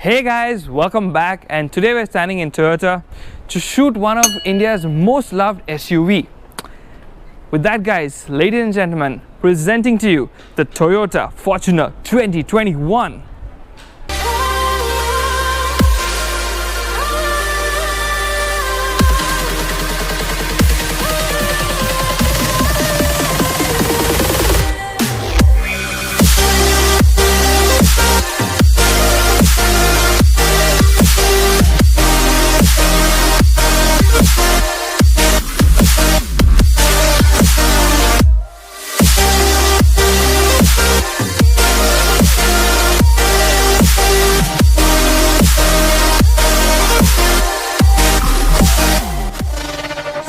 Hey guys, welcome back, and today we're standing in Toyota to shoot one of India's most loved SUV. With that guys, ladies and gentlemen, presenting to you the Toyota Fortuner 2021.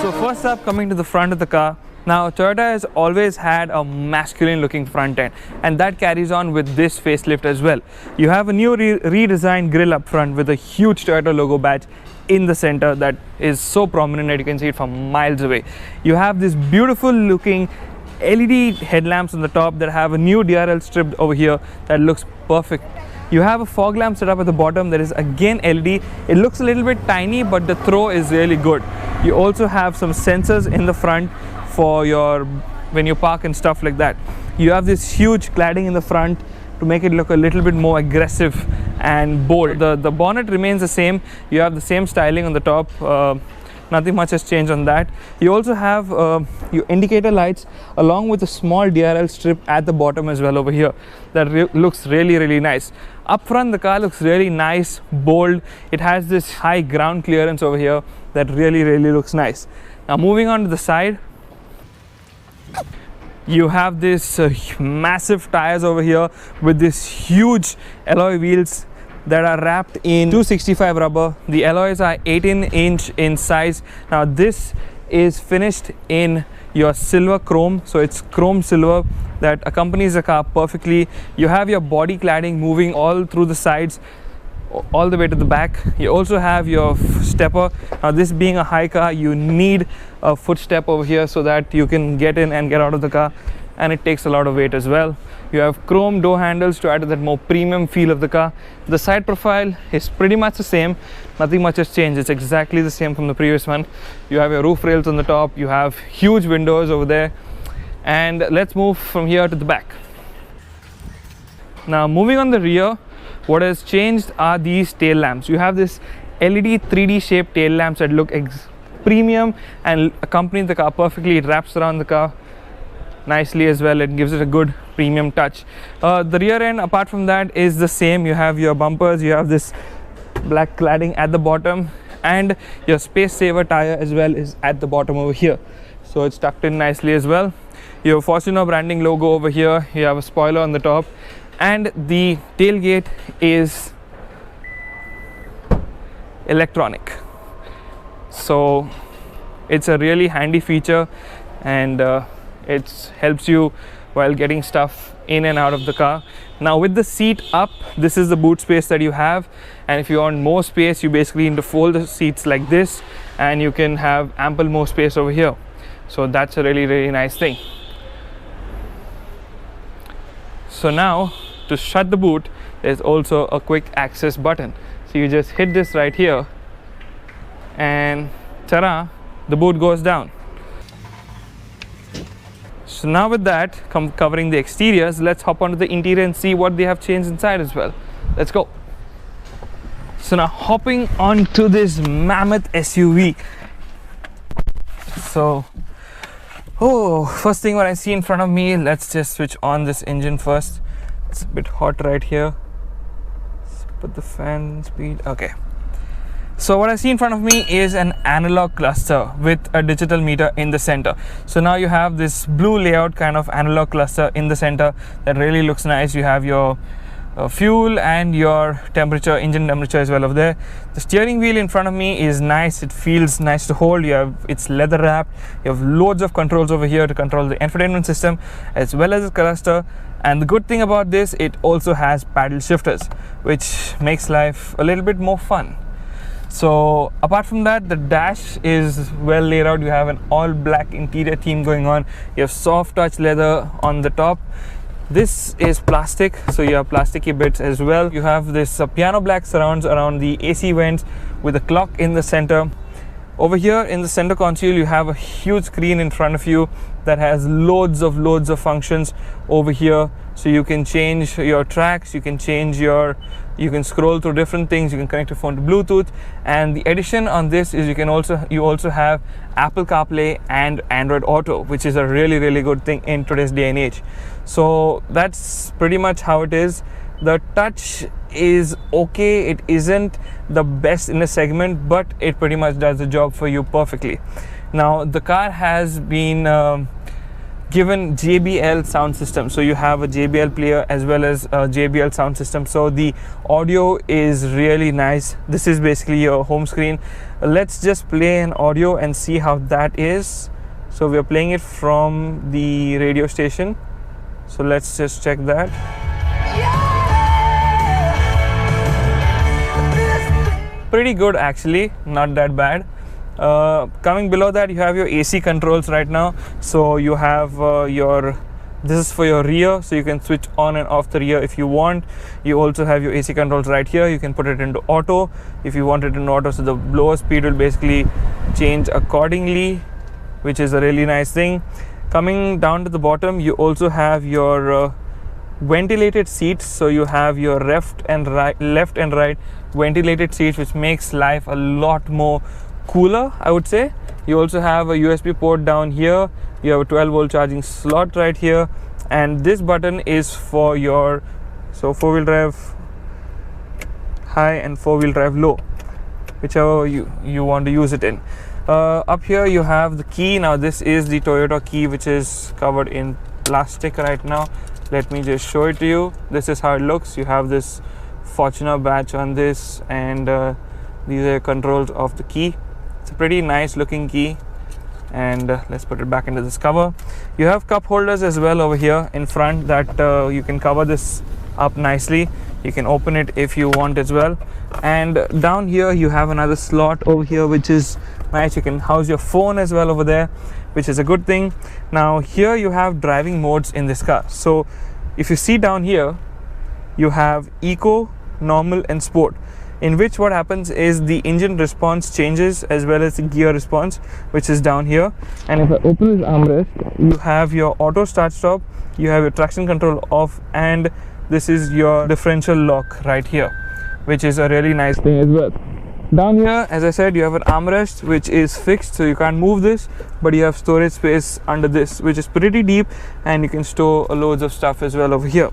So first up, coming to the front of the car. Now Toyota has always had a masculine looking front end, and that carries on with this facelift as well. You have a new redesigned grille up front with a huge Toyota logo badge in the center that is so prominent that you can see it from miles away. You have this beautiful looking LED headlamps on the top that have a new DRL strip over here that looks perfect. You have a fog lamp set up at the bottom that is again LED. It looks a little bit tiny, but the throw is really good. You also have some sensors in the front for your when you park and stuff like that. You have this huge cladding in the front to make it look a little bit more aggressive and bold. The bonnet remains the same. You have the same styling on the top. Nothing much has changed on that. You also have your indicator lights along with a small DRL strip at the bottom as well over here that looks really nice. Up front, the car looks really nice, bold. It has this high ground clearance over here that really looks nice. Now moving on to the side, you have this massive tires over here with this huge alloy wheels that are wrapped in 265 rubber. The alloys are 18-inch in size. Now this is finished in your silver chrome, so it's chrome silver that accompanies the car perfectly. You have your body cladding moving all through the sides all the way to the back. You also have your stepper. Now this being a high car, you need a footstep over here so that you can get in and get out of the car, and it takes a lot of weight as well. You have chrome door handles to add to that more premium feel of the car. The side profile is pretty much the same. Nothing much has changed. It's exactly the same from the previous one. You have your roof rails on the top. You have huge windows over there. And let's move from here to the back. Now moving on the rear, what has changed are these tail lamps. You have this LED 3D shaped tail lamps that look premium and accompany the car perfectly. It wraps around the car nicely as well. It gives it a good premium touch. The rear end, apart from that, is the same. You have your bumpers, you have this black cladding at the bottom, and your space saver tire as well is at the bottom over here, so it's tucked in nicely as well. Your Fortuner branding logo over here. You have a spoiler on the top, and the tailgate is electronic, so it's a really handy feature, and it helps you while getting stuff in and out of the car. Now with the seat up, this is the boot space that you have, and if you want more space, you basically need to fold the seats like this, and you can have ample more space over here. So that's a really nice thing. So now to shut the boot, there's also a quick access button. So you just hit this right here, and ta-da, the boot goes down. So now with that covering the exteriors, let's hop onto the interior and see what they have changed inside as well. Let's go. So now hopping onto this mammoth SUV. So, first thing what I see in front of me, let's just switch on this engine first. It's a bit hot right here. Let's put the fan speed. Okay. So what I see in front of me is an analog cluster with a digital meter in the center. So now you have this blue layout kind of analog cluster in the center that really looks nice. You have your fuel and your temperature, engine temperature as well over there. The steering wheel in front of me is nice. It feels nice to hold. It's leather wrapped. You have loads of controls over here to control the infotainment system as well as the cluster. And the good thing about this, it also has paddle shifters, which makes life a little bit more fun. So apart from that, the dash is well laid out. You have an all black interior theme going on. You have soft touch leather on the top. This is plastic, so you have plasticky bits as well. You have this piano black surrounds around the AC vents with a clock in the center. Over here in the center console, you have a huge screen in front of you that has loads of functions over here. So you can change your tracks, you can scroll through different things, you can connect your phone to Bluetooth. And the addition on this is you also have Apple CarPlay and Android Auto, which is a really good thing in today's day and age. So that's pretty much how it is. The touch is okay, it isn't the best in the segment, but it pretty much does the job for you perfectly. Now the car has been given JBL sound system, so you have a JBL player as well as a JBL sound system, so the audio is really nice. This is basically your home screen. Let's just play an audio and see how that is. So we are playing it from the radio station, so let's just check that. Pretty good actually, not that bad. Coming below that, you have your AC controls right now. So you have this is for your rear, so you can switch on and off the rear if you want. You also have your AC controls right here. You can put it into auto if you want it in auto, so the blower speed will basically change accordingly, which is a really nice thing. Coming down to the bottom, you also have your ventilated seats, so you have your left and right ventilated seats, which makes life a lot more cooler, I would say. You also have a USB port down here. You have a 12-volt charging slot right here, and this button is for your four-wheel drive high and four-wheel drive low, whichever you want to use it in. Up here you have the key. Now this is the Toyota key, which is covered in plastic right now. Let me just show it to you. This is how it looks. You have this Fortuner badge on this, and these are controls of the key. It's a pretty nice looking key, and let's put it back into this cover. You have cup holders as well over here in front that you can cover this up nicely. You can open it if you want as well. And down here you have another slot over here, which is nice. You can house your phone as well over there, which is a good thing. Now here you have driving modes in this car. So if you see down here, you have Eco, Normal and Sport, in which what happens is the engine response changes as well as the gear response, which is down here. And if I open this armrest, you have your auto start stop, you have your traction control off, and this is your differential lock right here, which is a really nice thing as well. Down here, as I said, you have an armrest which is fixed, so you can't move this, but you have storage space under this, which is pretty deep, and you can store loads of stuff as well over here.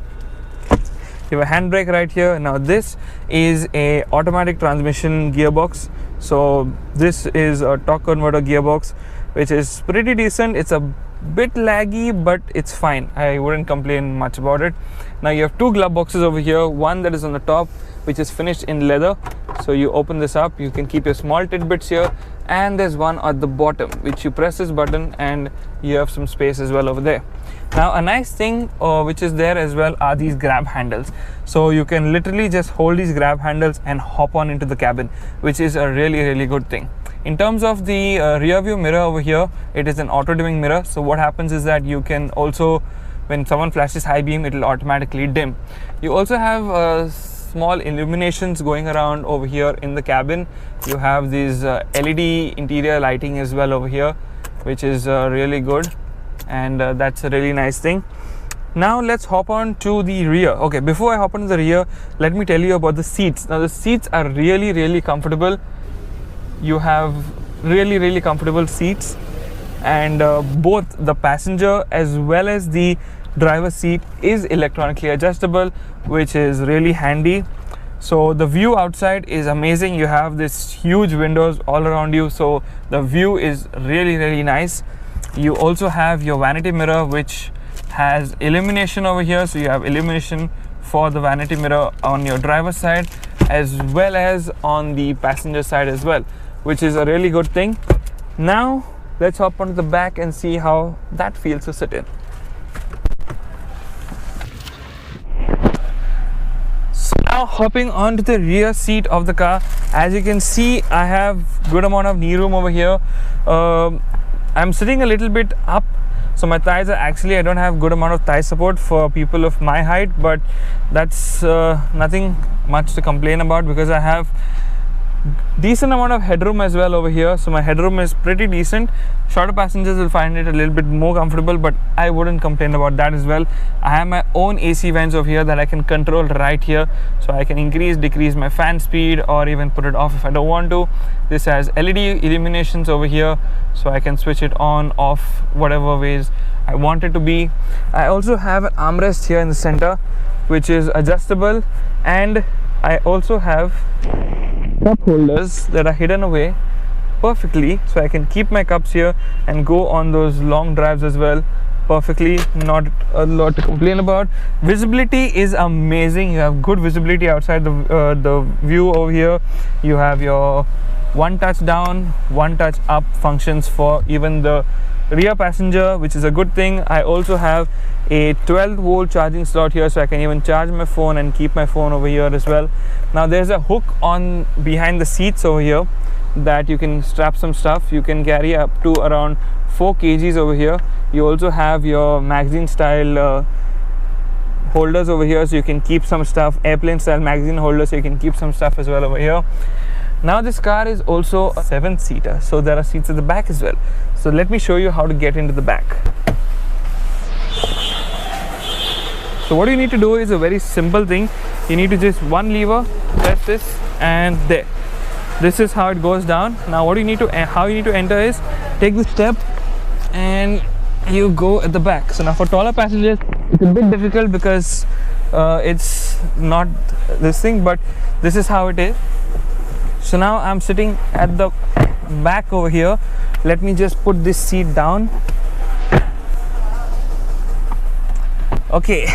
You have a handbrake right here. Now this is a automatic transmission gearbox, so this is a torque converter gearbox, which is pretty decent. It's a bit laggy, but it's fine. I wouldn't complain much about it. Now you have two glove boxes over here, one that is on the top, which is finished in leather. So you open this up, you can keep your small tidbits here, and there's one at the bottom which you press this button and you have some space as well over there. Now a nice thing which is there as well are these grab handles. So you can literally just hold these grab handles and hop on into the cabin, which is a really good thing. In terms of the rear view mirror over here, it is an auto dimming mirror. So what happens is that you can also, when someone flashes high beam, it will automatically dim. You also have small illuminations going around over here in the cabin. You have these LED interior lighting as well over here, which is really good, and that's a really nice thing. Now let's hop on to the rear. Okay, before I hop on to the rear, let me tell you about the seats. Now the seats are really comfortable. You have really comfortable seats, and both the passenger as well as the driver's seat is electronically adjustable, which is really handy. So the view outside is amazing. You have this huge windows all around you, so the view is really nice. You also have your vanity mirror, which has illumination over here, so you have illumination for the vanity mirror on your driver's side as well as on the passenger side as well, which is a really good thing. Now let's hop onto the back and see how that feels to sit in. So now hopping onto the rear seat of the car, as you can see, I have good amount of knee room over here. I'm sitting a little bit up, So my thighs are actually, I don't have good amount of thigh support for people of my height, but that's nothing much to complain about because I have decent amount of headroom as well over here. So my headroom is pretty decent. Shorter passengers will find it a little bit more comfortable, but I wouldn't complain about that as well. I have my own AC vents over here that I can control right here, so I can increase, decrease my fan speed, or even put it off if I don't want to. This has LED illuminations over here, so I can switch it on, off, whatever ways I want it to be. I also have an armrest here in the center, which is adjustable, and I also have cup holders that are hidden away perfectly, so I can keep my cups here and go on those long drives as well perfectly. Not a lot to complain about. Visibility is amazing. You have good visibility outside the view over here. You have your one touch down, one touch up functions for even the rear passenger, which is a good thing. I also have a 12-volt charging slot here, so I can even charge my phone and keep my phone over here as well. Now there's a hook on behind the seats over here that you can strap some stuff. You can carry up to around 4 kgs over here. You also have your magazine style holders over here, so you can keep some stuff, airplane style magazine holders, so you can keep some stuff as well over here. Now this car is also a 7-seater, so there are seats at the back as well. So let me show you how to get into the back. So what you need to do is a very simple thing. You need to just one lever, press this, and there. This is how it goes down. Now how you need to enter is take the step and you go at the back. So now for taller passengers it's a bit difficult because it's not this thing, but this is how it is. So now I'm sitting at the back over here. Let me just put this seat down. Okay,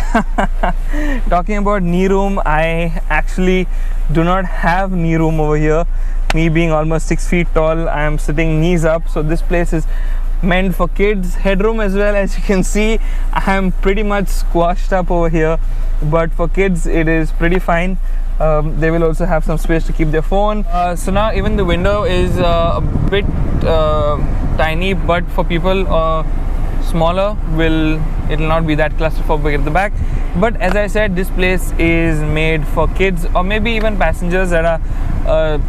talking about knee room, I actually do not have knee room over here. Me being almost 6 feet tall, I am sitting knees up, so this place is meant for kids. Headroom as well, as you can see, I am pretty much squashed up over here, but for kids it is pretty fine. They will also have some space to keep their phone. So now even the window is a bit tiny, but for people smaller it will not be that claustrophobic at the back. But as I said, this place is made for kids or maybe even passengers that are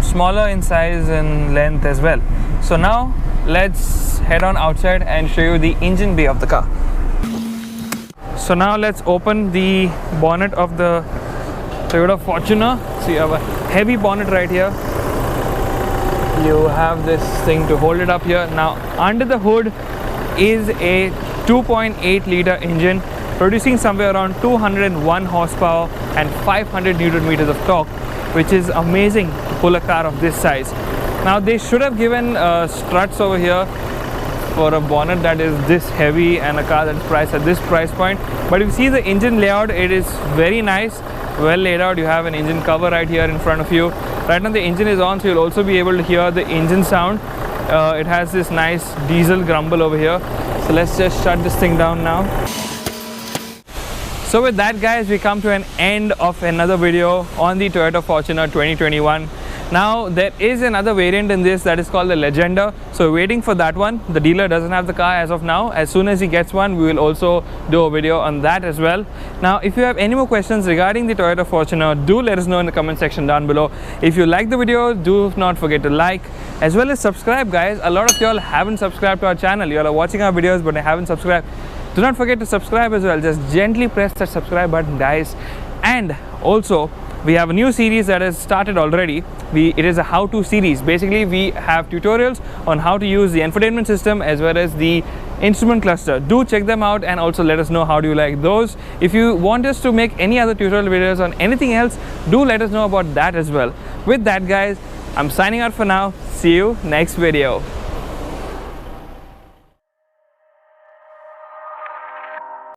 smaller in size and length as well. So now let's head on outside and show you the engine bay of the car. So now let's open the bonnet of the Toyota Fortuner. So you have a heavy bonnet right here. You have this thing to hold it up here. Now under the hood is a 2.8 liter engine producing somewhere around 201 horsepower and 500 newton meters of torque, which is amazing to pull a car of this size. Now they should have given struts over here for a bonnet that is this heavy and a car that is priced at this price point. But if you see the engine layout, it is very nice, well laid out. You have an engine cover right here in front of you. Right now the engine is on, so you'll also be able to hear the engine sound. It has this nice diesel grumble over here. So let's just shut this thing down now. So with that, guys, we come to an end of another video on the Toyota Fortuner 2021. Now there is another variant in this that is called the Legenda, so waiting for that one. The dealer doesn't have the car as of now. As soon as he gets one, we will also do a video on that as well. Now if you have any more questions regarding the Toyota Fortuner, do let us know in the comment section down below. If you like the video, do not forget to like as well as subscribe, guys. A lot of y'all haven't subscribed to our channel. Y'all are watching our videos but haven't subscribed. Do not forget to subscribe as well. Just gently press that subscribe button, guys. And also we have a new series that has started already. It is a how-to series. Basically, we have tutorials on how to use the infotainment system as well as the instrument cluster. Do check them out and also let us know how do you like those. If you want us to make any other tutorial videos on anything else, do let us know about that as well. With that, guys, I'm signing out for now. See you next video.